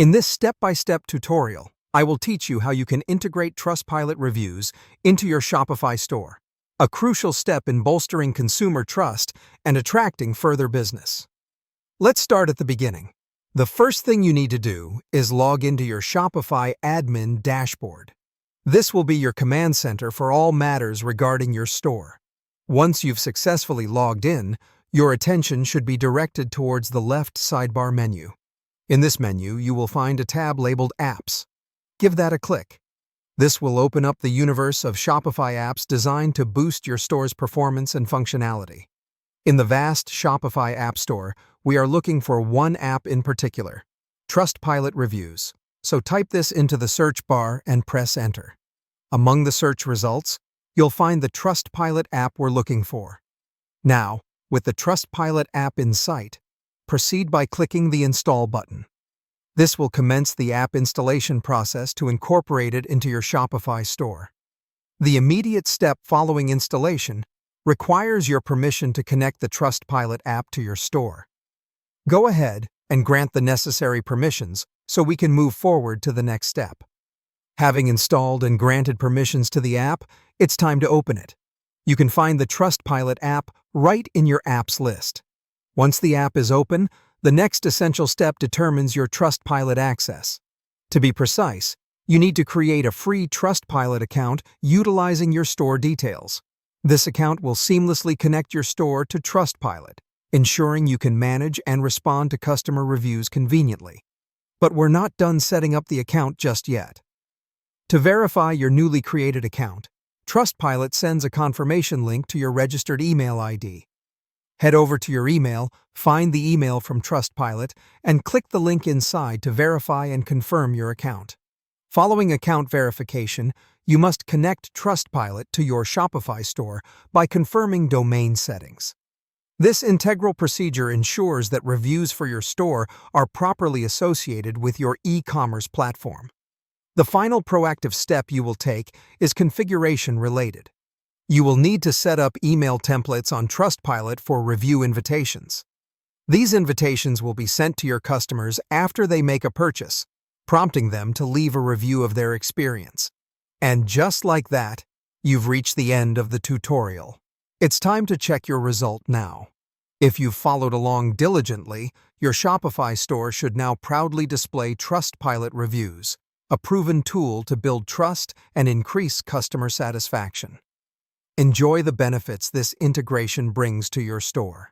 In this step-by-step tutorial, I will teach you how you can integrate Trustpilot reviews into your Shopify store, a crucial step in bolstering consumer trust and attracting further business. Let's start at the beginning. The first thing you need to do is log into your Shopify admin dashboard. This will be your command center for all matters regarding your store. Once you've successfully logged in, your attention should be directed towards the left sidebar menu. In this menu, you will find a tab labeled Apps. Give that a click. This will open up the universe of Shopify apps designed to boost your store's performance and functionality. In the vast Shopify App Store, we are looking for one app in particular, Trustpilot Reviews. So type this into the search bar and press Enter. Among the search results, you'll find the Trustpilot app we're looking for. Now, with the Trustpilot app in sight, proceed by clicking the Install button. This will commence the app installation process to incorporate it into your Shopify store. The immediate step following installation requires your permission to connect the Trustpilot app to your store. Go ahead and grant the necessary permissions so we can move forward to the next step. Having installed and granted permissions to the app, it's time to open it. You can find the Trustpilot app right in your apps list. Once the app is open, the next essential step determines your Trustpilot access. To be precise, you need to create a free Trustpilot account utilizing your store details. This account will seamlessly connect your store to Trustpilot, ensuring you can manage and respond to customer reviews conveniently. But we're not done setting up the account just yet. To verify your newly created account, Trustpilot sends a confirmation link to your registered email ID. Head over to your email, find the email from Trustpilot, and click the link inside to verify and confirm your account. Following account verification, you must connect Trustpilot to your Shopify store by confirming domain settings. This integral procedure ensures that reviews for your store are properly associated with your e-commerce platform. The final proactive step you will take is configuration related. You will need to set up email templates on Trustpilot for review invitations. These invitations will be sent to your customers after they make a purchase, prompting them to leave a review of their experience. And just like that, you've reached the end of the tutorial. It's time to check your result now. If you've followed along diligently, your Shopify store should now proudly display Trustpilot reviews, a proven tool to build trust and increase customer satisfaction. Enjoy the benefits this integration brings to your store.